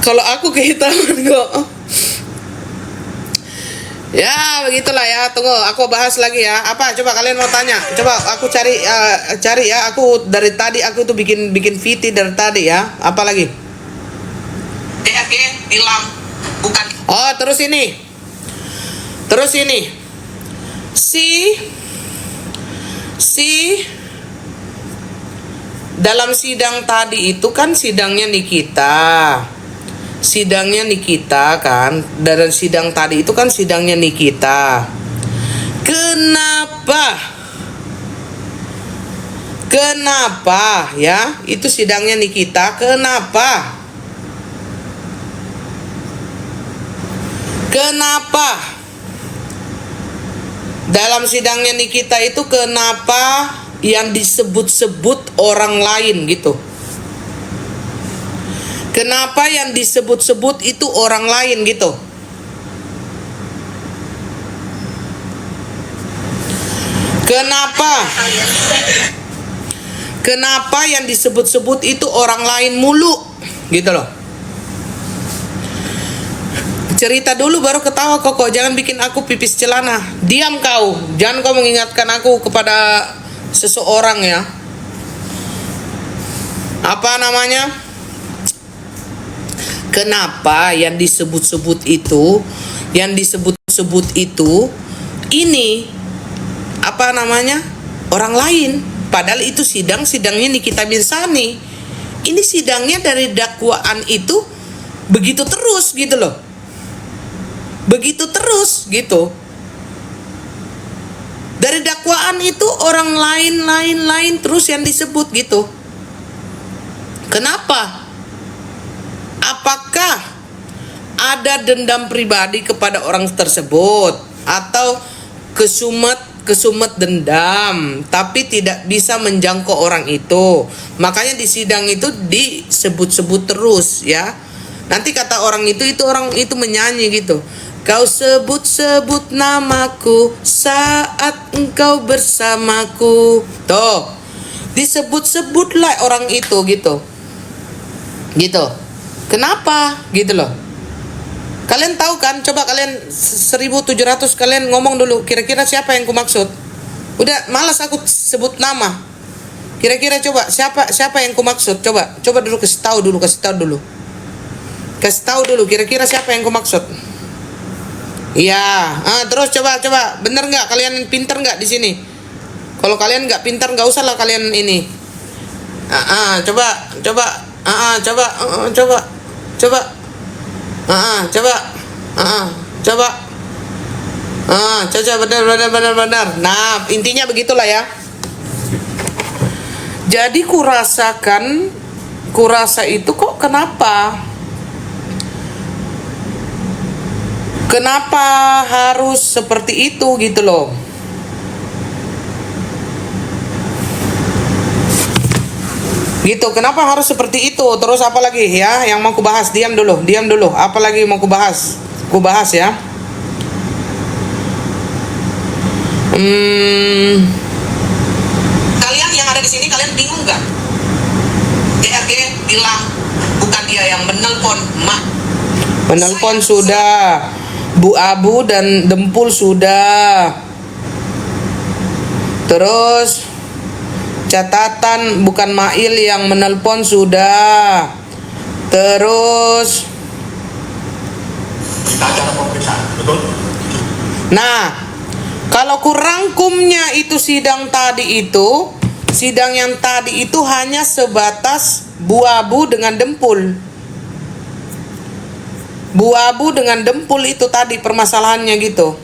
Kalau aku kehitaman kok. Ya begitulah ya. Tunggu, aku bahas lagi ya. Apa? Coba kalian mau tanya. Coba aku cari ya. Aku dari tadi aku tuh bikin VT dari tadi ya. Apa lagi? DFG bilang bukan. Oh, terus ini. Si dalam sidang tadi itu kan sidangnya Nikita kan, dari sidang tadi itu kan sidangnya Nikita. Kenapa ya? Itu sidangnya Nikita. Kenapa dalam sidangnya Nikita itu kenapa yang disebut-sebut orang lain gitu? Kenapa yang disebut-sebut itu orang lain gitu? Kenapa yang disebut-sebut itu orang lain mulu gitu loh? Cerita dulu baru ketawa Koko. Jangan bikin aku pipis celana. Diam kau. Jangan kau mengingatkan aku kepada seseorang ya. Apa namanya? Kenapa yang disebut-sebut itu ini apa namanya? Orang lain. Padahal itu sidangnya Nikita Mirzani. Ini sidangnya dari dakwaan itu begitu terus gitu loh. Begitu terus gitu. Dari dakwaan itu orang lain terus yang disebut gitu. Kenapa? Apakah ada dendam pribadi kepada orang tersebut atau kesumet dendam tapi tidak bisa menjangkau orang itu? Makanya di sidang itu disebut-sebut terus ya. Nanti kata orang itu orang itu menyanyi gitu. Kau sebut-sebut namaku saat engkau bersamaku. Tuh, disebut-sebutlah orang itu gitu. Gitu. Kenapa? Gitu loh. Kalian tahu kan? Coba kalian 1700 kalian ngomong dulu. Kira-kira siapa yang kumaksud? Udah malas aku sebut nama. Kira-kira coba siapa yang kumaksud? Coba dulu kasih tahu dulu. Kasih tahu dulu kira-kira siapa yang kumaksud? Iya. Terus coba bener nggak? Kalian pinter nggak di sini? Kalau kalian nggak pinter nggak usah lah kalian ini. Coba benar. Nah, intinya begitulah ya. Jadi kurasa itu kok kenapa harus seperti itu gitu loh. Gitu, kenapa harus seperti itu? Terus apa lagi ya yang mau kubahas? Diam dulu. Apa lagi mau kubahas? Kubahas ya. Kalian yang ada di sini, kalian bingung nggak? DRG bilang bukan dia yang menelpon, menelpon sudah. Bu Abu dan Dempul sudah. Terus catatan bukan Mail yang menelpon sudah. Terus nah, kalau kurangkumnya itu sidang yang tadi itu hanya sebatas Bu Abu dengan Dempul. Bu Abu dengan Dempul itu tadi permasalahannya gitu.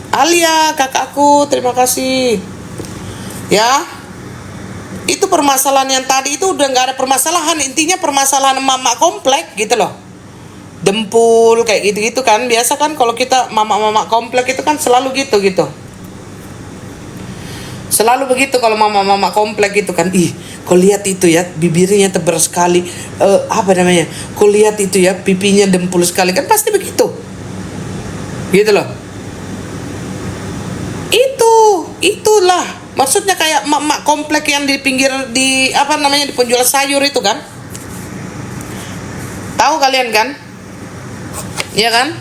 Alia kakakku, terima kasih. Ya, itu permasalahan yang tadi itu udah nggak ada permasalahan. Intinya permasalahan mama komplek gitu loh. Dempul kayak gitu kan. Biasa kan kalau kita mama komplek itu kan selalu gitu. Selalu begitu kalau mama komplek itu kan. Kau lihat itu ya, bibirnya tebal sekali. Apa namanya? Kau lihat itu ya, pipinya dempul sekali. Kan pasti begitu. Gitu loh. Itulah. Maksudnya kayak mak komplek yang di pinggir di penjual sayur itu kan. Tahu kalian kan? Iya kan?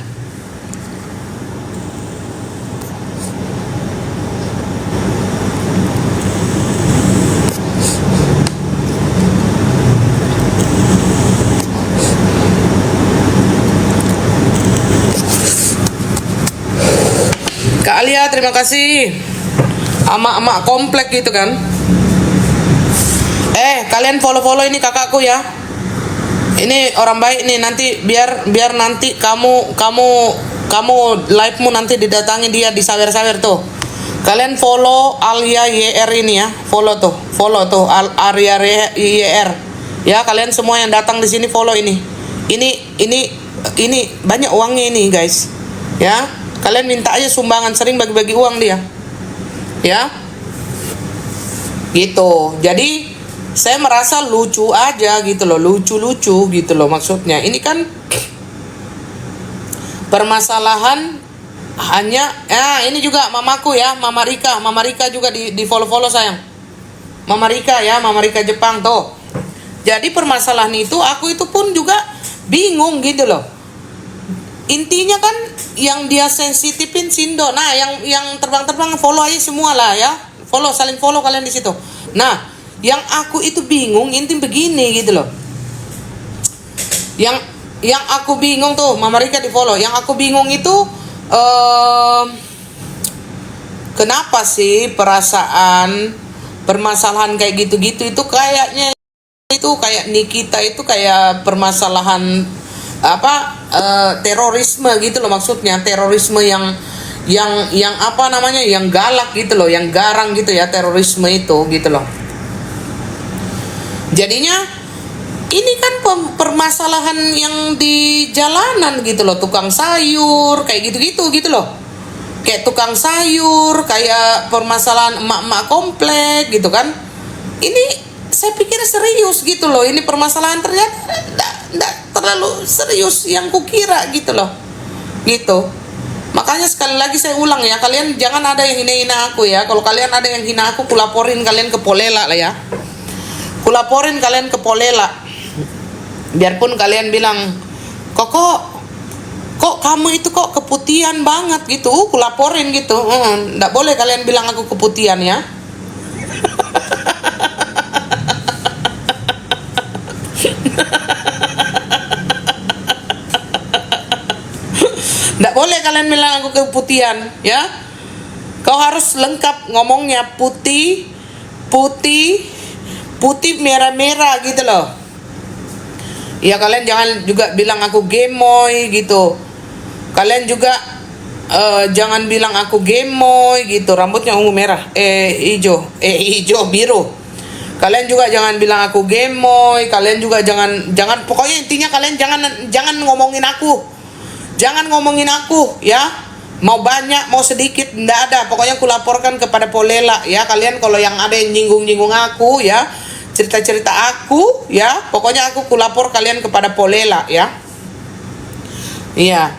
Kak Alia, terima kasih. Ama-ama komplek gitu kan. Kalian follow-follow ini kakakku ya. Ini orang baik nih, nanti biar nanti kamu live-mu nanti didatangi dia di sawer-sawer tuh. Kalian follow Alia YR ini ya. Follow tuh Alia YR. Ya, kalian semua yang datang di sini follow ini. Ini banyak uangnya ini, guys. Ya. Kalian minta aja sumbangan, sering bagi-bagi uang dia. Ya. Gitu. Jadi saya merasa lucu aja gitu loh, lucu-lucu gitu loh maksudnya. Ini kan permasalahan hanya ini juga mamaku ya, Mama Rika juga di follow sayang. Mama Rika ya, Mama Rika Jepang tuh. Jadi permasalahan itu aku itu pun juga bingung gitu loh. Intinya kan yang dia sensitifin Sindo. Nah, yang terbang-terbang follow aja semua lah ya. Saling follow kalian di situ. Nah, yang aku itu bingung inti begini gitu loh. Yang aku bingung tuh, Mama Rika di follow. Yang aku bingung itu kenapa sih permasalahan kayak gitu-gitu itu kayaknya itu kayak Nikita itu kayak permasalahan terorisme gitu loh, maksudnya terorisme yang apa namanya, yang galak gitu loh, yang garang gitu ya, terorisme itu gitu loh. Jadinya ini kan permasalahan yang di jalanan gitu loh, tukang sayur kayak gitu loh, kayak tukang sayur, kayak permasalahan emak-emak komplek gitu kan. Ini saya pikir serius gitu loh, ini permasalahan ternyata enggak terlalu serius yang kukira gitu loh, gitu. Makanya sekali lagi saya ulang ya, kalian jangan ada yang hina-hina aku ya. Kalau kalian ada yang hina aku, kulaporin kalian ke Polela lah ya. Kulaporin kalian ke Polela. Biarpun kalian bilang, kok kamu itu kok keputihan banget gitu, kulaporin gitu. Nggak boleh kalian bilang aku keputihan ya. Nggak boleh kalian bilang aku keputihan ya. Kau harus lengkap ngomongnya, putih merah-merah gitu loh. Ya, kalian jangan juga bilang aku gemoy gitu. Kalian juga jangan bilang aku gemoy gitu, rambutnya ungu merah hijau biru. Kalian juga jangan bilang aku gemoy. Kalian juga jangan pokoknya intinya kalian jangan ngomongin aku. Jangan ngomongin aku ya. Mau banyak mau sedikit ndak ada, pokoknya aku laporkan kepada Polela ya. Kalian kalau yang ada yang nyinggung aku ya, cerita-cerita aku ya, pokoknya aku kulapor kalian kepada Polela ya. Iya,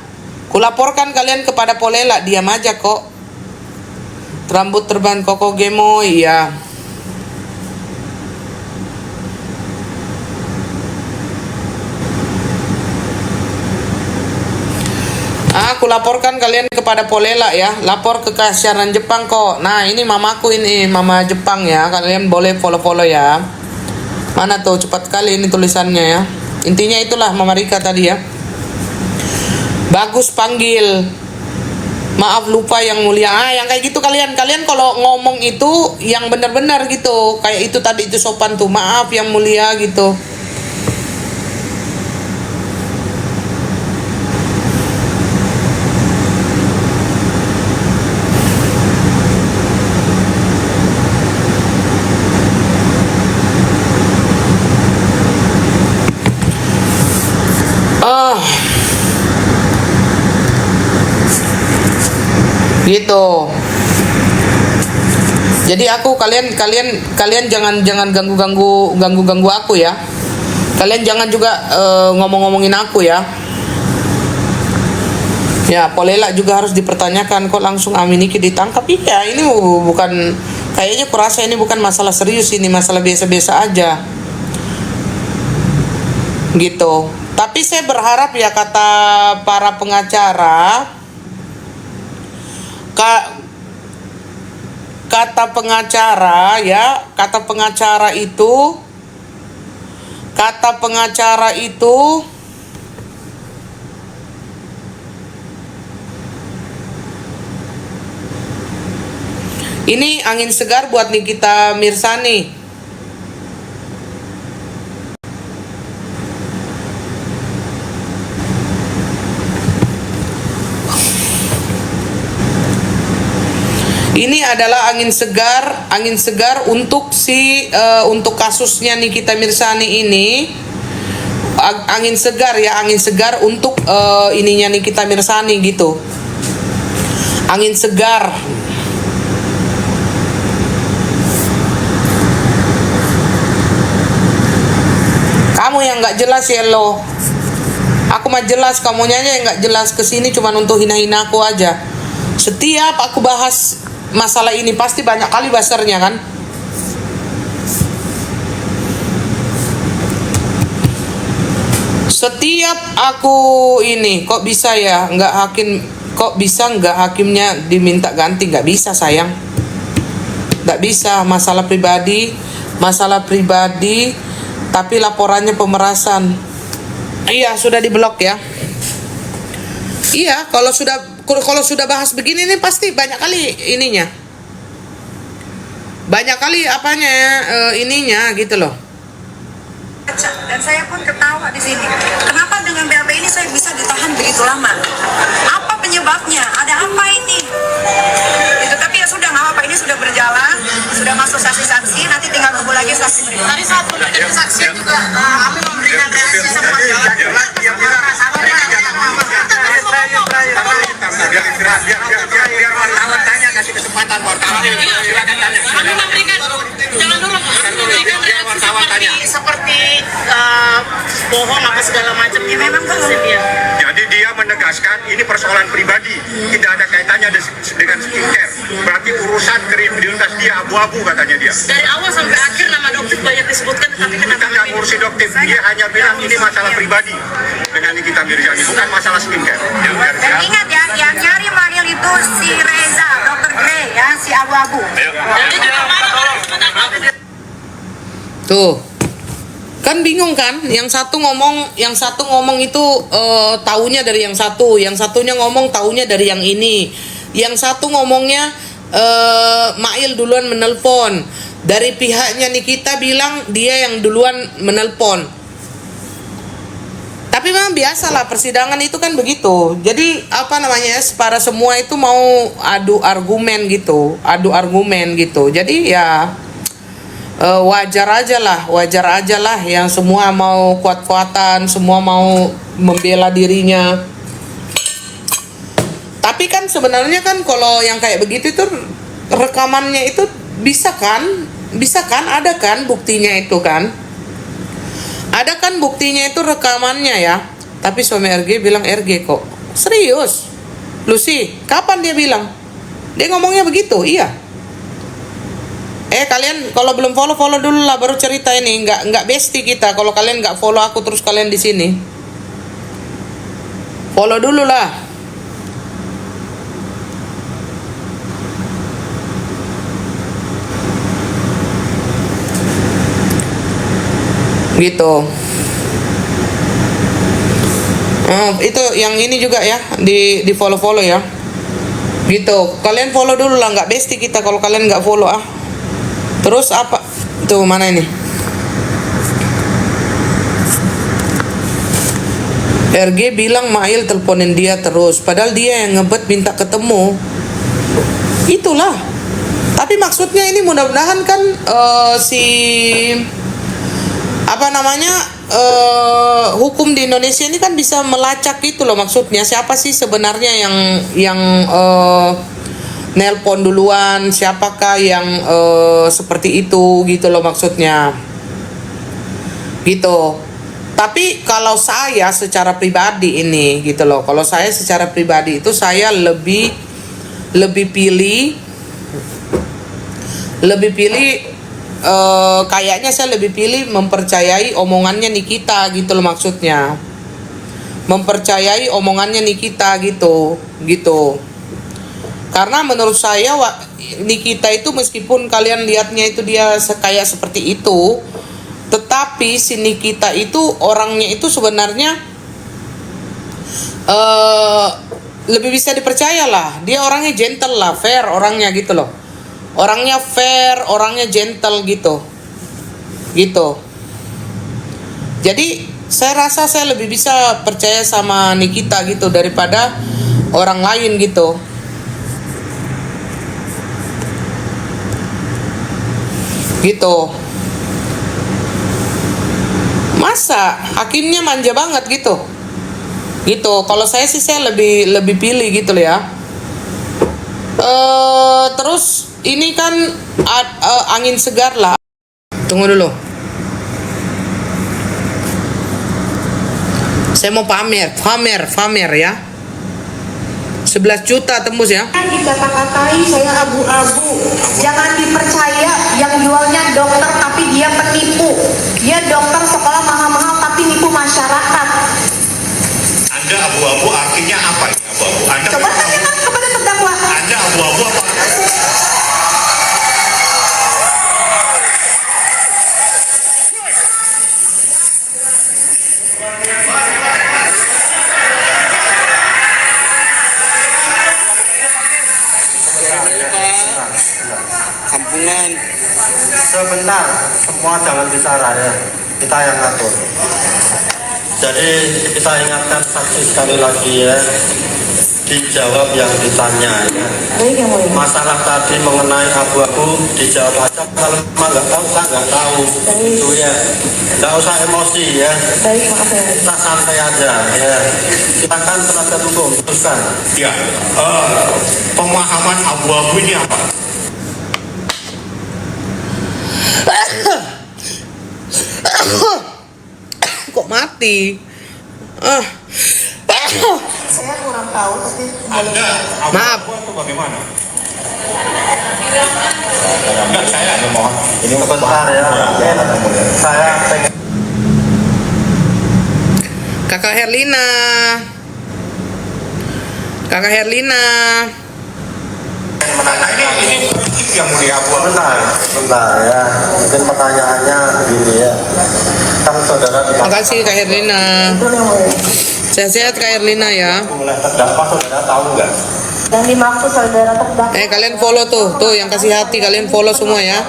kulaporkan kalian kepada Polela. Diam aja kok, rambut terbang koko gemoy ya. Aku laporkan kalian kepada Polela ya. Lapor ke kasiaran Jepang kok. Nah, ini mamaku ini, Mama Jepang ya. Kalian boleh follow ya. Mana tuh, cepat kali ini tulisannya ya. Intinya itulah Mama Rika tadi ya. Bagus panggil. Maaf lupa yang mulia. Yang kayak gitu kalian kalau ngomong itu yang benar-benar gitu. Kayak itu tadi itu sopan tuh. Maaf yang mulia gitu. Gitu. Jadi aku kalian jangan ganggu aku ya. Kalian jangan juga ngomongin aku ya. Ya, Polela juga harus dipertanyakan kok langsung Aminiki ditangkap. Iya, ini bukan, kayaknya kurasa ini bukan masalah serius, ini masalah biasa-biasa aja. Gitu. Tapi saya berharap ya, kata para pengacara, kata pengacara itu ini angin segar buat Nikita Mirzani. Ini adalah angin segar untuk untuk kasusnya Nikita Mirzani ini. Angin segar untuk ininya Nikita Mirzani gitu. Angin segar. Kamu yang nggak jelas ya lo. Aku mah jelas, kamunya aja yang nggak jelas. Kesini cuma untuk hina-hina aku aja. Setiap aku bahas masalah ini pasti banyak kali basarnya kan. Setiap aku ini kok bisa nggak hakimnya diminta ganti? Nggak bisa sayang, nggak bisa. Masalah pribadi tapi laporannya pemerasan. Iya, sudah diblok ya. Iya, kalau sudah bahas begini nih pasti banyak kali ininya. Banyak kali ininya gitu loh. Dan saya pun ketawa di sini. Kenapa dengan BAB ini saya bisa ditahan begitu lama? Apa penyebabnya? Ada apa ini? Itu, tapi ya sudah, nggak apa-apa, ini sudah berjalan, sudah masuk saksi-saksi, nanti tinggal tunggu lagi saksi berikutnya. Tadi saat memberikan saksi juga kami memberikan reaksi sama biar wartawan tanya, kasih kesempatan wartawan. Silakan tanya. Kami memberikan, jangan dulu, memberikan reaksi seperti bohong apa segala macamnya, memang dia. Jadi dia menegaskan ini persoalan pribadi, tidak ada kaitannya dengan skincare. Berarti urusan kredibilitas dia abu-abu katanya dia. Dari awal sampai akhir nama dokter banyak disebutkan, tapi kenapa nggak ngurusi dokter? Dia hanya bilang ini masalah pribadi dengan Nikita Mirzani, bukan masalah skincare. Dan ingat ya, yang nyari Mail itu si Reza, dokter Grey ya, si abu-abu. Tuh. Kan bingung kan? Yang satu ngomong itu taunya dari yang satu, yang satunya ngomong taunya dari yang ini. Yang satu ngomongnya Mail duluan menelpon. Dari pihaknya Nikita bilang dia yang duluan menelpon. Tapi memang biasalah persidangan itu kan begitu. Jadi para semua itu mau adu argumen gitu. Jadi ya wajar aja lah yang semua mau kuat-kuatan, semua mau membela dirinya. Tapi kan sebenarnya kan kalau yang kayak begitu itu rekamannya itu bisa kan ada kan buktinya itu kan. Ada kan buktinya itu rekamannya ya. Tapi suami RG bilang RG kok. Serius? Lucy, kapan dia bilang? Dia ngomongnya begitu, iya. Kalian kalau belum follow dulu lah baru cerita ini. Nggak bestie kita kalau kalian nggak follow aku terus kalian di sini. Follow dulu lah. Gitu. Itu yang ini juga ya, di follow ya. Gitu. Kalian follow dulu lah, nggak bestie kita kalau kalian nggak follow ah. Terus apa? Tuh mana ini? RG bilang Mail teleponin dia terus, padahal dia yang ngebet minta ketemu. Itulah. Tapi maksudnya ini mudah-mudahan kan hukum di Indonesia ini kan bisa melacak gitu loh, maksudnya siapa sih sebenarnya yang nelpon duluan, siapakah yang seperti itu gitu loh maksudnya gitu. Tapi kalau saya secara pribadi ini gitu loh, kalau saya secara pribadi itu saya lebih pilih kayaknya saya lebih pilih mempercayai omongannya Nikita gitu loh maksudnya. mempercayai omongannya Nikita gitu. Karena menurut saya Nikita itu meskipun kalian lihatnya itu dia kayak seperti itu, tetapi si Nikita itu orangnya itu sebenarnya lebih bisa dipercaya lah. Dia orangnya gentle lah, fair orangnya gitu loh. Orangnya fair, orangnya gentle gitu. Jadi saya rasa saya lebih bisa percaya sama Nikita gitu daripada orang lain gitu. Masa hakimnya manja banget gitu. Kalau saya sih saya lebih pilih gitu loh ya. Terus ini kan angin segar lah. Tunggu dulu. Saya mau pamer ya. 11 juta tembus ya. Dikata-katai saya abu-abu, jangan dipercaya. Yang jualnya dokter tapi dia penipu. Dia dokter sekolah mahal-mahal tapi nipu masyarakat. Anda abu-abu artinya apa ini abu-abu? Anda Coba tanyakan kepada terdakwa. Anda abu-abu apa? Kampungan. Sebentar, semua jangan bicara ya. Kita yang ngatur. Jadi kita ingatkan saksi sekali lagi ya. Dijawab yang ditanya ya. Baik yang mulia. Masalah tadi mengenai abu-abu dijawab aja. Kalau memang nggak tahu, kan nggak tahu. Itu ya. Nggak usah emosi ya. Baik, maaf ya. Kita santai aja ya. Silakan penasihat hukum teruskan. Ya, pemahaman abu-abu ini apa? Kok mati? Saya kurang tahu tapi Anda Maaf. abu-abu itu bagaimana? Enggak, saya mohon. Ini Sebentar ya. Saya pengen Kakak Herlina. Nah, ini yang mulia abu-abu. Sebentar ya. Mungkin pertanyaannya begini ya. Kan saudara di Makasih Kak Herlina. itu yang mulia. Sehat-sehat Kak Herlina ya. mulai terdakwa, saudara tahu nggak? Yang dimaksud saudara terdakwa. Kalian follow tuh yang kasih hati kalian follow semua ya.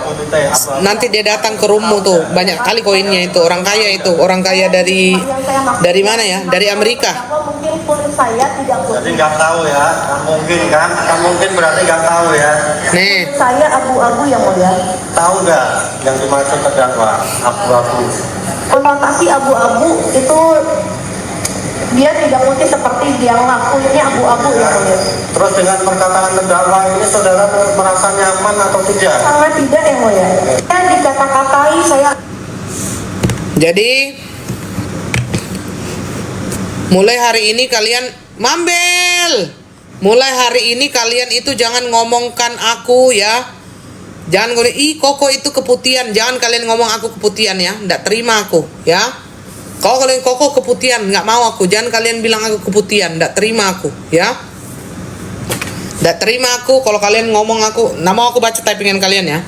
Nanti dia datang ke rumahmu tuh, banyak kali koinnya itu. Orang kaya dari mana ya? Dari Amerika. Mungkin pun saya tidak Jadi nggak tahu ya, nggak mungkin kan? Nggak mungkin berarti nggak tahu ya. Nih, saya abu-abu yang mulia. Tahu nggak yang dimaksud terdakwa abu-abu? Konotasi abu-abu itu dia tidak mungkin seperti dia ngakuinnya abu-abu ya mulia. Terus dengan perkataan terdakwa ini saudara merasa nyaman atau tidak? Sangat tidak yang mulia. Saya dikata-katai saya. jadi mulai hari ini kalian mulai hari ini kalian itu jangan ngomongkan aku ya. Jangan ngomong, Koko itu keputihan. Jangan kalian ngomong aku keputihan ya. Nggak terima aku ya. Kalau kalian Koko keputihan, nggak mau aku. Jangan kalian bilang aku keputihan. Nggak terima aku ya. Nggak terima aku kalau kalian ngomong aku. Nggak mau aku baca typingan kalian ya.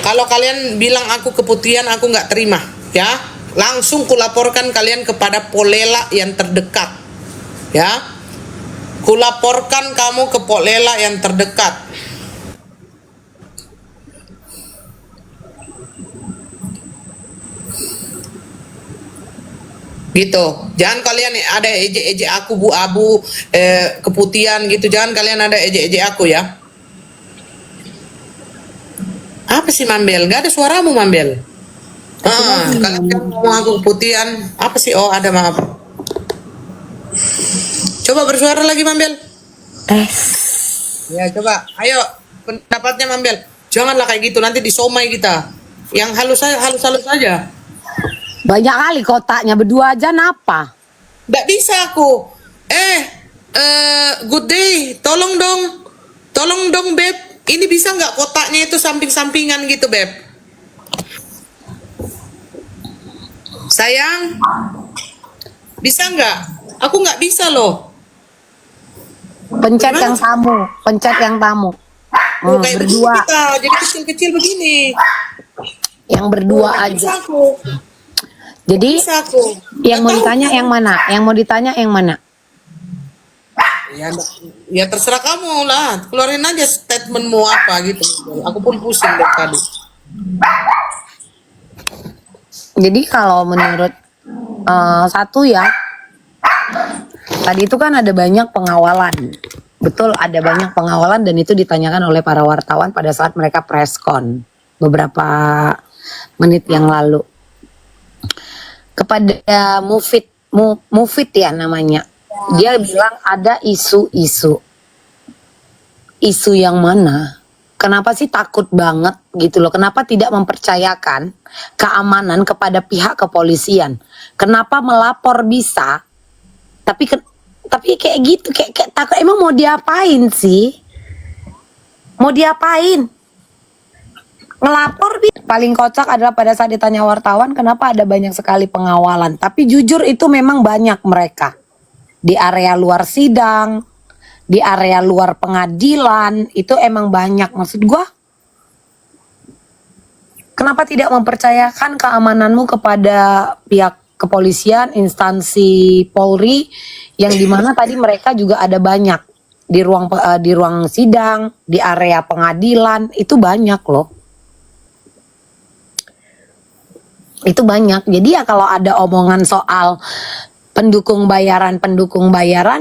Kalau kalian bilang aku keputihan, aku nggak terima ya. Langsung kulaporkan kalian kepada Polela yang terdekat ya. Kulaporkan kamu ke Polela yang terdekat. Gitu. Jangan kalian ada ejek-ejek aku bu abu keputihan gitu. Jangan kalian ada ejek-ejek aku ya. Apa sih Mambel? Gak ada suaramu Mambel. Kalian kan ngomong aku keputihan. Apa sih? Oh ada, maaf. Coba bersuara lagi Mambel. Ya coba. Ayo pendapatnya Mambel. Janganlah kayak gitu, nanti disomai kita. Yang halus saja. Banyak kali kotaknya, berdua aja napa? Nggak bisa aku. Good day. Tolong dong Beb. Ini bisa nggak kotaknya itu samping-sampingan gitu Beb? Sayang, bisa nggak? Aku nggak bisa loh. Pencet yang tamu, pencet yang tamu. Tuh, kayak begini Berdua, kita, jadi kecil-kecil begini. yang berdua Nggak bisa aja. aku. Jadi Bisa aku. yang mau Nggak tahu. ditanya yang mana? Yang mau ditanya yang mana? Ya terserah kamu lah. Keluarin aja statementmu apa gitu. Aku pun pusing dari tadi. Jadi kalau menurut satu ya, tadi itu kan ada banyak pengawalan. Betul, ada banyak pengawalan dan itu ditanyakan oleh para wartawan pada saat mereka preskon beberapa menit yang lalu. Kepada Mufid ya namanya. Dia bilang ada isu-isu. Isu yang mana? Kenapa sih takut banget gitu loh? Kenapa tidak mempercayakan keamanan kepada pihak kepolisian? Kenapa melapor bisa? Tapi kayak gitu, kayak takut. Emang mau diapain sih? Mau diapain? Ngelapor paling kocak adalah pada saat ditanya wartawan kenapa ada banyak sekali pengawalan. Tapi jujur itu memang banyak mereka. Di area luar sidang, di area luar pengadilan, itu emang banyak. Maksud gua, kenapa tidak mempercayakan keamananmu kepada pihak kepolisian, instansi Polri, yang dimana tadi mereka juga ada banyak di ruang sidang, di area pengadilan, itu banyak loh. Itu banyak. Jadi ya kalau ada omongan soal pendukung bayaran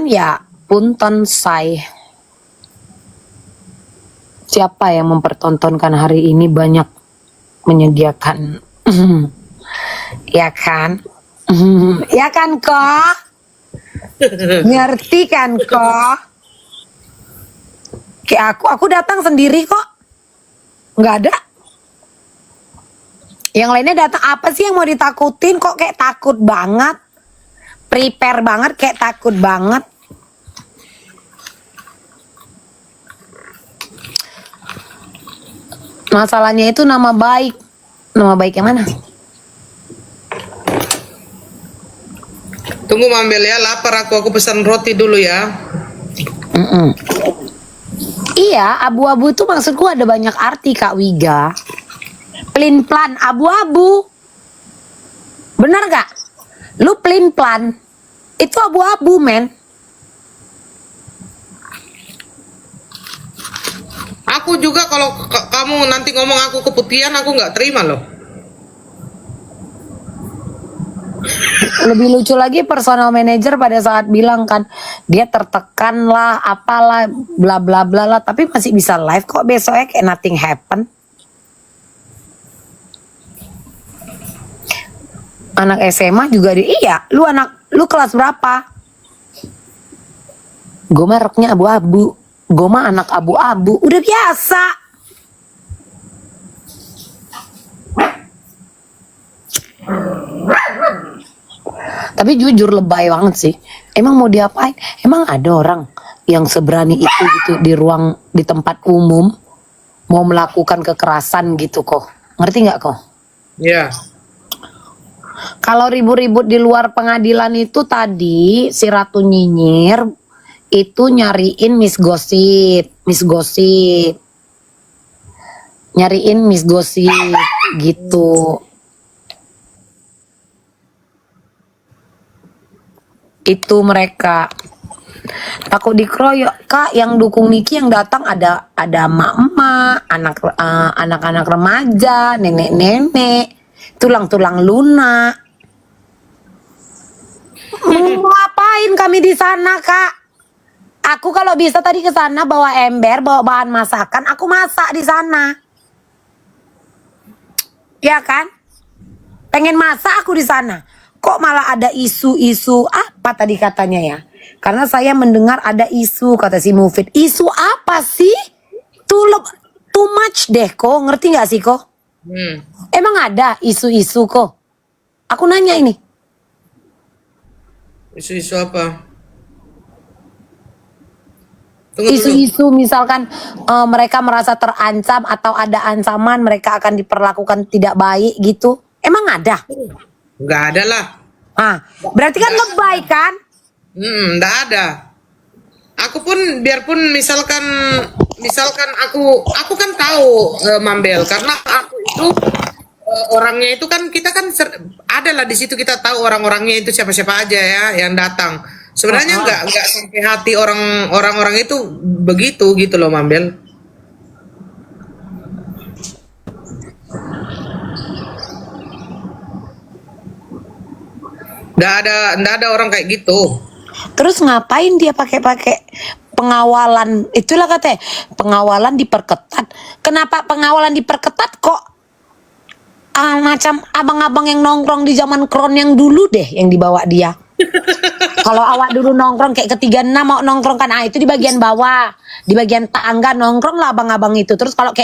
ya punten say. Siapa yang mempertontonkan hari ini banyak menyediakan ya kan? Ya kan kok? Ngerti kan kok? Kayak aku datang sendiri kok. Nggak ada. Yang lainnya datang, apa sih yang mau ditakutin? Kok kayak takut banget? Prepare banget, kayak takut banget. Masalahnya itu nama baik. Nama baik yang mana? Tunggu Mambel ya, lapar aku pesan roti dulu ya. Iya, abu-abu itu maksudku ada banyak arti Kak Wiga. Pelin-plan, abu-abu. Benar gak? Lu pelin-plan, itu abu-abu men. Aku juga kalau kamu nanti ngomong aku keputihan, aku nggak terima loh. Lebih lucu lagi personal manager pada saat bilang kan dia tertekan lah, apalah, bla bla bla lah, tapi masih bisa live kok besoknya kayak nothing happen. Anak SMA juga iya, lu kelas berapa? Gue mah roknya abu-abu, gue mah anak abu-abu, udah biasa. Tapi jujur lebay banget sih. Emang mau diapain? Emang ada orang yang seberani itu gitu di tempat umum mau melakukan kekerasan gitu kok? Ngerti nggak kok? Ya. Kalau ribut-ribut di luar pengadilan itu tadi si Ratu Nyinyir itu nyariin Miss Gosip, nyariin Miss Gosip gitu. Itu mereka takut dikeroyok. Kak, yang dukung Niki yang datang ada emak-emak, anak-anak remaja, nenek-nenek, tulang-tulang lunak. Mau ngapain kami di sana, Kak? Aku kalau bisa tadi ke sana bawa ember, bawa bahan masakan, aku masak di sana. Ya kan? Pengen masak aku di sana. Kok malah ada isu-isu apa tadi katanya ya? Karena saya mendengar ada isu, kata si Mufid. Isu apa sih? Too much deh kok, ngerti gak sih kok? Emang ada isu-isu kok? Aku nanya ini. Isu-isu apa? Tunggu dulu. Isu-isu misalkan mereka merasa terancam atau ada ancaman mereka akan diperlakukan tidak baik gitu. Emang ada? Nggak ada lah. Berarti kan lebay kan? Nggak ada. Aku pun biarpun misalkan aku kan tahu Mambel, karena aku itu orangnya itu kan kita kan ada lah di situ, kita tahu orang-orangnya itu siapa-siapa aja ya yang datang. Sebenarnya nggak sampai hati orang-orang itu begitu gitu loh Mambel. Nggak ada orang kayak gitu. Terus ngapain dia pakai pengawalan? Itulah katanya pengawalan diperketat. Kenapa pengawalan diperketat kok? Macam abang-abang yang nongkrong di zaman Kron yang dulu deh yang dibawa dia. Kalau awak dulu nongkrong kayak ke 36 mau nongkrong kan, itu di bagian bawah, di bagian tangga nongkrong lah abang-abang itu. Terus kalau kayak